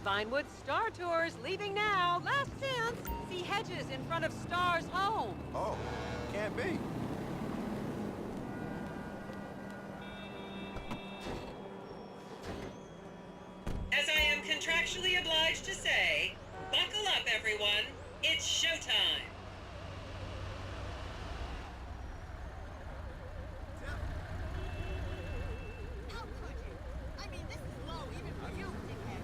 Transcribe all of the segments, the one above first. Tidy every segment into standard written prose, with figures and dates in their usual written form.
Vinewood Star Tours leaving now. Last chance. See hedges in front of Star's home. Oh, can't be. As I am contractually obliged to say, buckle up, everyone. It's showtime. How could you? I mean, this is low even for you, dickhead.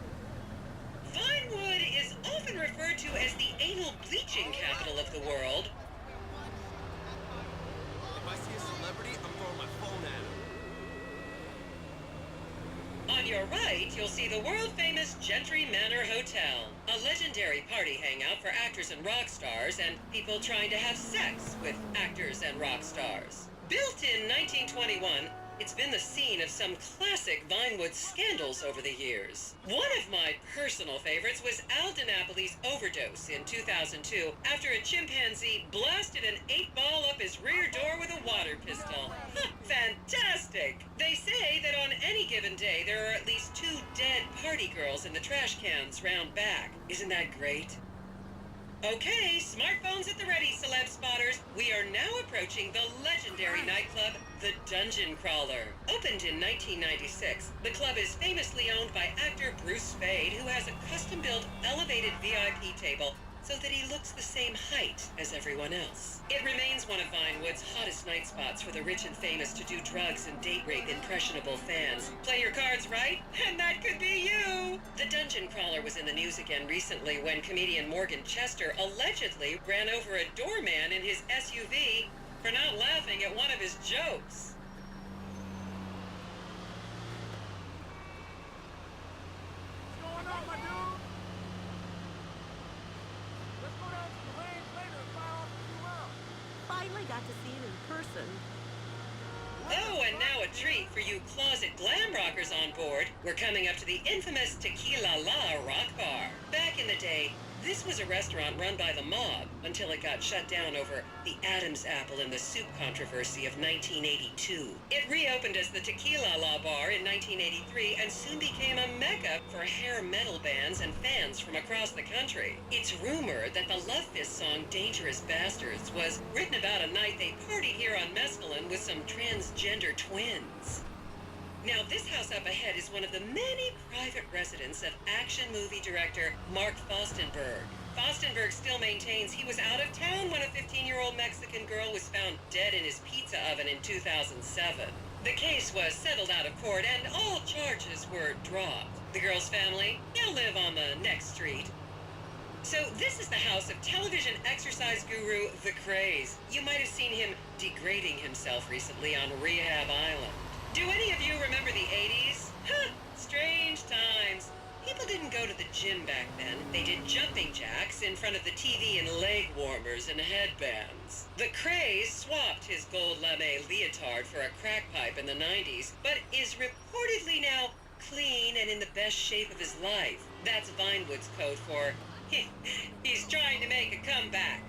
Vinewood is often referred to as the anal bleaching capital of the world. If I see a celebrity, I'm throwing my phone at him. On your right, you'll see the world-famous Gentry Manor Hotel, a legendary party hangout for actors and rock stars and people trying to have sex with actors and rock stars. Built in 1921, it's been the scene of some classic Vinewood scandals over the years. One of my personal favorites was Al DiNapoli's overdose in 2002 after a chimpanzee blasted an 8-ball up his rear door with a water pistol. Fantastic! They say that on any given day there are at least 2 dead party girls in the trash cans round back. Isn't that great? Okay, smartphones at the ready, celeb spotters. We are now approaching the legendary nightclub, the Dungeon Crawler. Opened in 1996, the club is famously owned by actor Bruce Spade, who has a custom-built elevated VIP table so that he looks the same height as everyone else. It remains one of Vinewood's hottest night spots for the rich and famous to do drugs and date rape impressionable fans. Play your cards right, and that could be you! The Dungeon Crawler was in the news again recently when comedian Morgan Chester allegedly ran over a doorman in his SUV for not laughing at one of his jokes. What's going on, my dude? Let's go down to the range later and fire off a few rounds. Finally got to see it in person. Oh, and now a treat for you closet glam rockers on board. We're coming up to the infamous Tequila La Rock Bar. Back in the day, this was a restaurant run by the mob until it got shut down over the Adam's apple in the soup controversy of 1982. It reopened as the Tequila La Bar in 1983 and soon became a mecca for hair metal bands and fans from across the country. It's rumored that the Love Fist song Dangerous Bastards was written about a night they partied here on mescaline with some transgender twins. Now, this house up ahead is one of the many private residence of action movie director Mark Fostenberg. Fostenberg still maintains he was out of town when a 15-year-old Mexican girl was found dead in his pizza oven in 2007. The case was settled out of court and all charges were dropped. The girl's family now live on the next street. So this is the house of television exercise guru The Craze. You might have seen him degrading himself recently on Rehab Island. Do any of you remember the 80s? Strange times. People didn't go to the gym back then. They did jumping jacks in front of the TV and leg warmers and headbands. The Craze swapped his gold lame leotard for a crack pipe in the 90s, but is reportedly now clean and in the best shape of his life. That's Vinewood's code for, he's trying to make a comeback.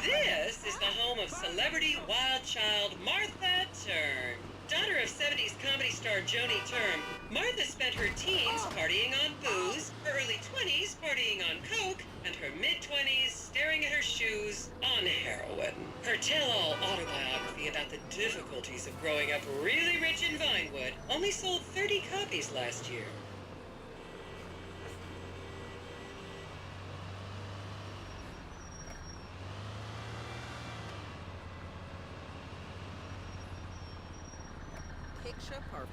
This is the home of celebrity wild child Martha Turn. Daughter of 70s comedy star Joni Term, Martha spent her teens partying on booze, her early 20s partying on coke, and her mid-20s staring at her shoes on heroin. Her tell-all autobiography about the difficulties of growing up really rich in Vinewood only sold 30 copies last year. Picture perfect.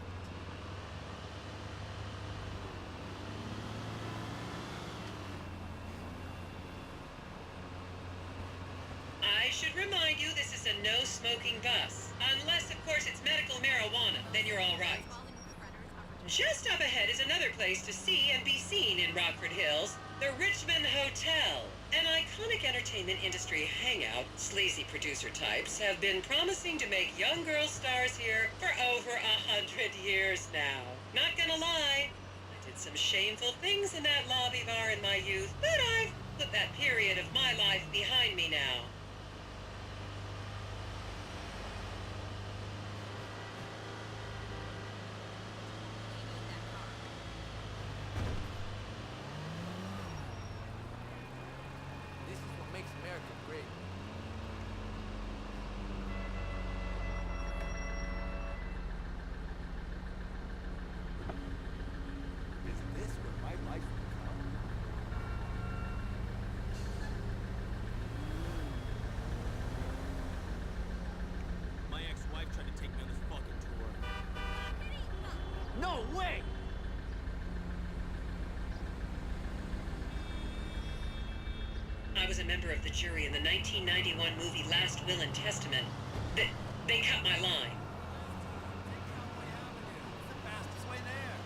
I should remind you this is a no-smoking bus. Unless, of course, it's medical marijuana, then you're all right. Just up ahead is another place to see and be seen in Rockford Hills, the Richmond Hotel. An iconic entertainment industry hangout, sleazy producer types have been promising to make young girl stars here for over 100 years now. Not gonna lie, I did some shameful things in that lobby bar in my youth, but I've put that period of my life behind me now. I was a member of the jury in the 1991 movie Last Will and Testament, they cut my line. It's the fastest way there.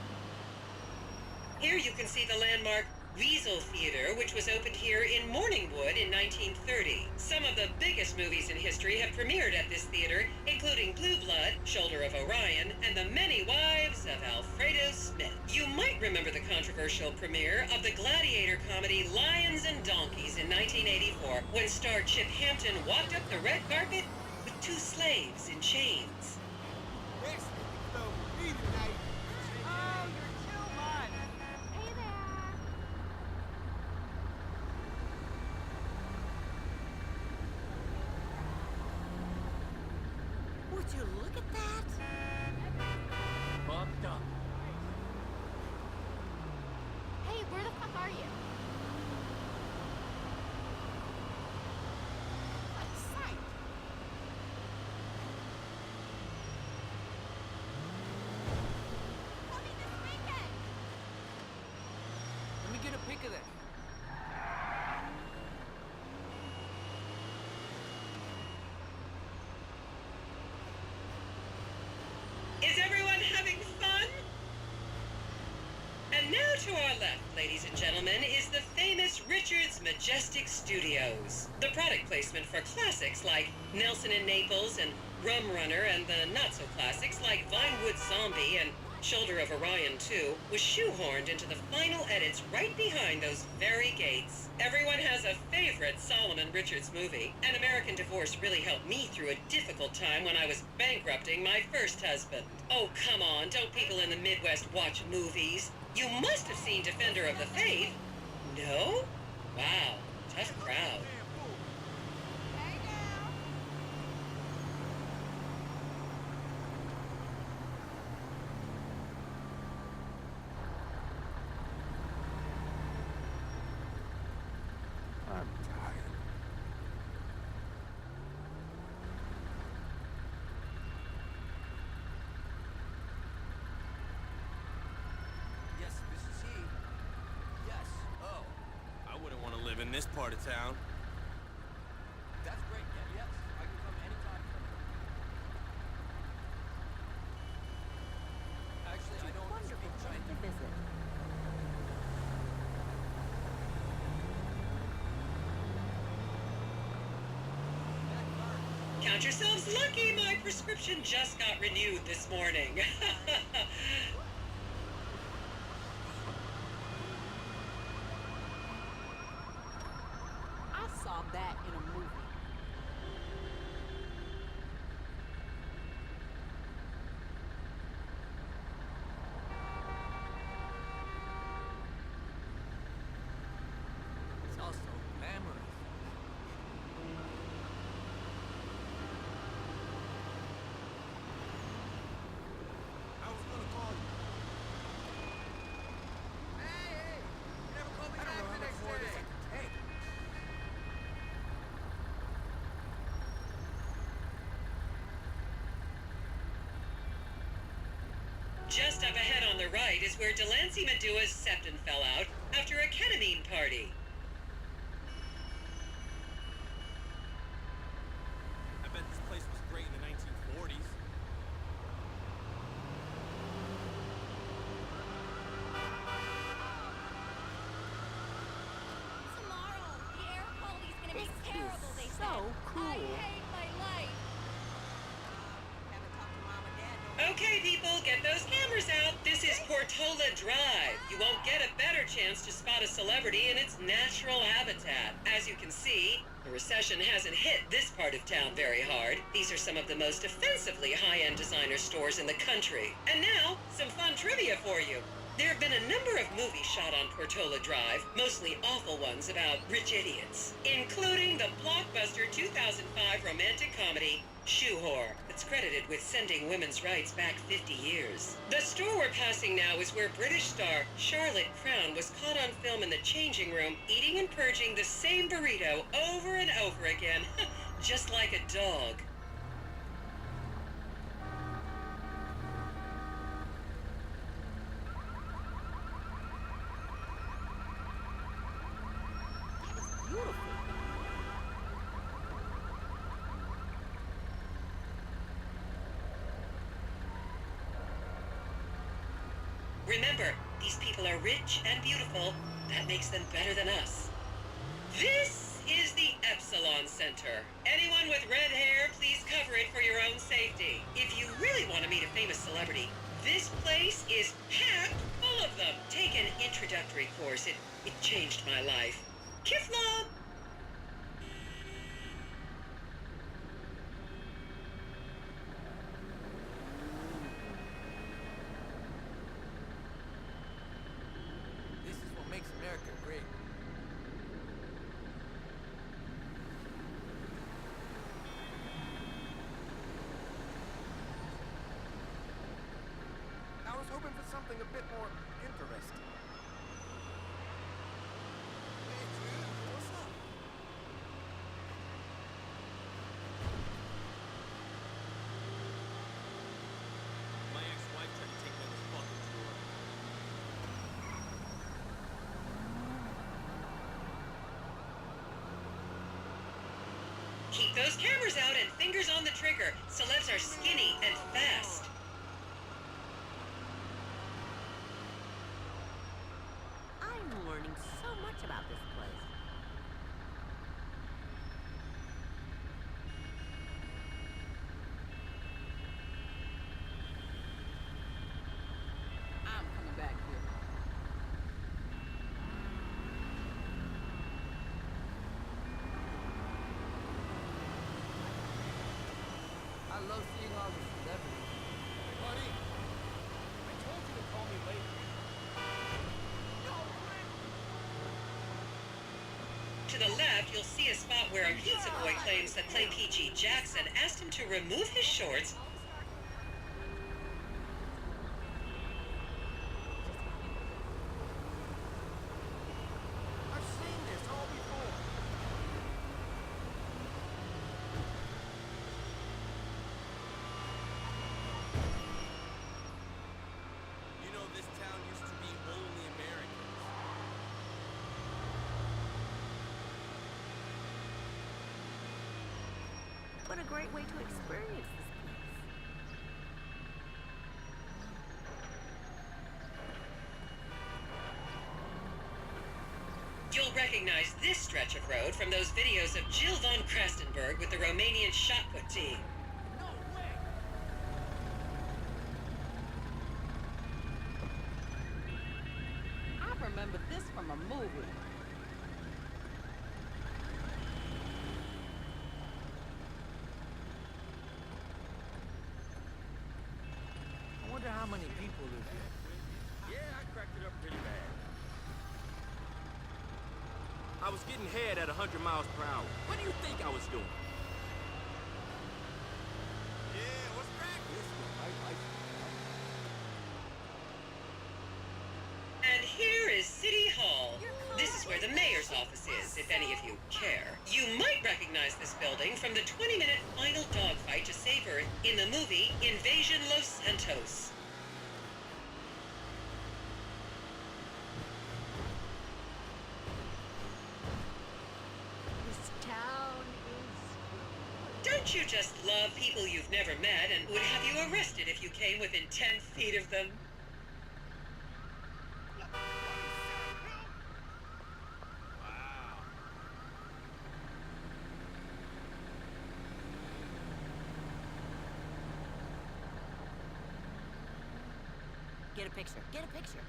Here you can see the landmark Weasel Theater, which was opened here in Morningwood in 1930. Some of the biggest movies in history have premiered at this theater, including Blue Blood, Shoulder of Orion, and The Many Wives of Alfredo Smith. You might remember the controversial premiere of the gladiator comedy Lions and Donkeys in 1984, when star Chip Hampton walked up the red carpet with two slaves in chains. Next, so me tonight. Oh, you're too much. Hey there. Would you look at that? Bumped up. Hey, where the fuck are you? Out of sight. Coming this weekend. Let me get a pic of that. Is everyone having fun? And now to our left, ladies and gentlemen, is the famous Richards Majestic Studios. The product placement for classics like Nelson and Naples and Rum Runner, and the not-so-classics like Vinewood Zombie and Shoulder of Orion 2 was shoehorned into the final edits right behind those very gates. Everyone has a favorite Solomon Richards movie. An American Divorce really helped me through a difficult time when I was bankrupting my first husband. Oh, come on, don't people in the Midwest watch movies? You must have seen Defender of the Faith. No? Wow, tough crowd. Hey now. I'm tired. Yes, this is he. Yes. Oh. I wouldn't want to live in this part of town. That's great. Yeah, yes. I can come anytime. Actually, I don't speak Chinese. to visit. Count yourselves lucky, my prescription just got renewed this morning. I saw that in a movie. It's all so glamorous. I was gonna call you. Hey! You never called me I don't know how much more of this I can take. Just up ahead on the right is where Delancey Medua's septon fell out after a ketamine party. I bet this place was great in the 1940s. Tomorrow, the air quality's gonna This be is terrible, they so said. cool. I hate my life. Haven't talked to Mom and Dad. Okay, people, get those cameras out. This is Portola Drive. You won't get a better chance to spot a celebrity in its natural habitat. As you can see, the recession hasn't hit this part of town very hard. These are some of the most offensively high-end designer stores in the country. And now, some fun trivia for you. There have been a number of movies shot on Portola Drive, mostly awful ones about rich idiots, including the blockbuster 2005 romantic comedy Shoe Whore, that's credited with sending women's rights back 50 years. The store we're passing now is where British star Charlotte Crown was caught on film in the changing room eating and purging the same burrito over and over again, just like a dog. That is beautiful. Remember, these people are rich and beautiful. That makes them better than us. This is the Epsilon Center. Anyone with red hair, please cover it for your own safety. If you really want to meet a famous celebrity, this place is packed full of them. Take an introductory course. It changed my life. Kiflam! This is what makes America great. I was hoping for something a bit more interesting. Hey, dude, what's up? My ex-wife tried to take me on this fucking tour. Keep those cameras out and fingers on the trigger. Celebs are skinny and fast. I'm learning so much about this place. I'm coming back here. I love seeing all the celebrities. Hey, buddy. I told you to call me later. To the left, you'll see a spot where a pizza boy claims that Clay P.G. Jackson asked him to remove his shorts. I've seen this all before. You know, this town used to be only Americans. What a great way to experience this place. You'll recognize this stretch of road from those videos of Jill von Krastenberg with the Romanian shot put team. No way! I remember this from a movie. I wonder how many people live here. Yeah, I cracked it up pretty bad. I was getting head at 100 miles per hour. What do you think I was doing? Yeah, what's cracking? This is my life. And here is City Hall. This is where the mayor's office is, if any of you care. You might recognize this building from the 20-minute final dogfight to save Earth in the movie Invasion Los Santos. This town is... Don't you just love people you've never met and would have you arrested if you came within 10 feet of them? Wow. Get a picture. Get a picture.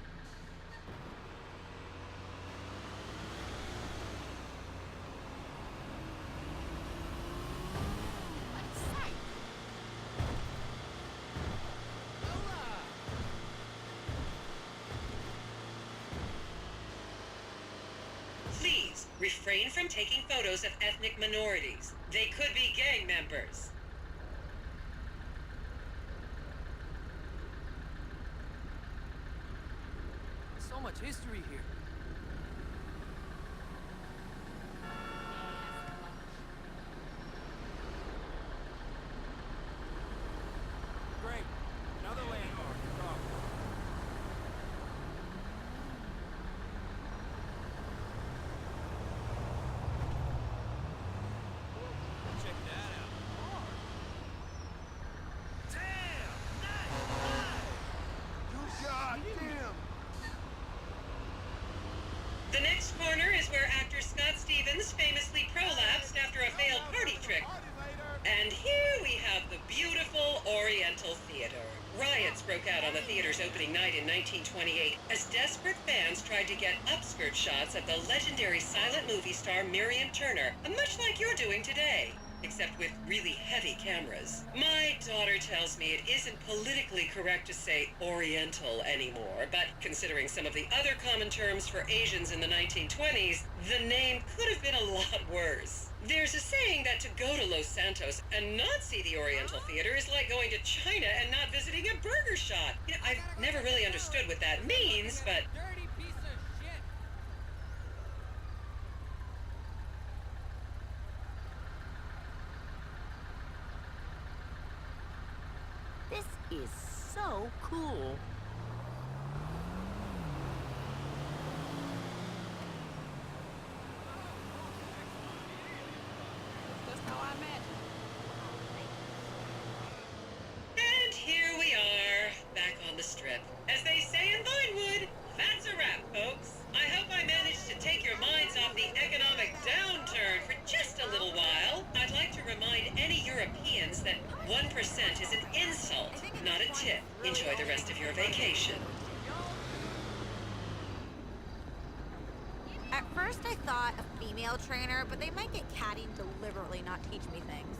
What a sight. Please, refrain from taking photos of ethnic minorities. They could be gang members. So much history here. Great. Another landmark. Come. Check that out. Damn! Nice! God damn! broke out on the theater's opening night in 1928 as desperate fans tried to get upskirt shots of the legendary silent movie star Miriam Turner, much like you're doing today, except with really heavy cameras. My daughter tells me it isn't politically correct to say Oriental anymore, but considering some of the other common terms for Asians in the 1920s, the name could have been a lot worse. There's a saying that to go to Los Santos and not see the Oriental Theater is like going to China and not visiting a burger shop. You know, I've never really understood what that means, but... Dirty piece of shit! This is so cool. Just how I imagined. And here we are, back on the strip. As they say in Vinewood, that's a wrap, folks. I hope I managed to take your minds off the economic downturn for just a little while. I'd like to remind any Europeans that 1% is an insult, not a tip. Enjoy the rest of your vacation. At first I thought a female trainer, but they might get catty and deliberately not teach me things.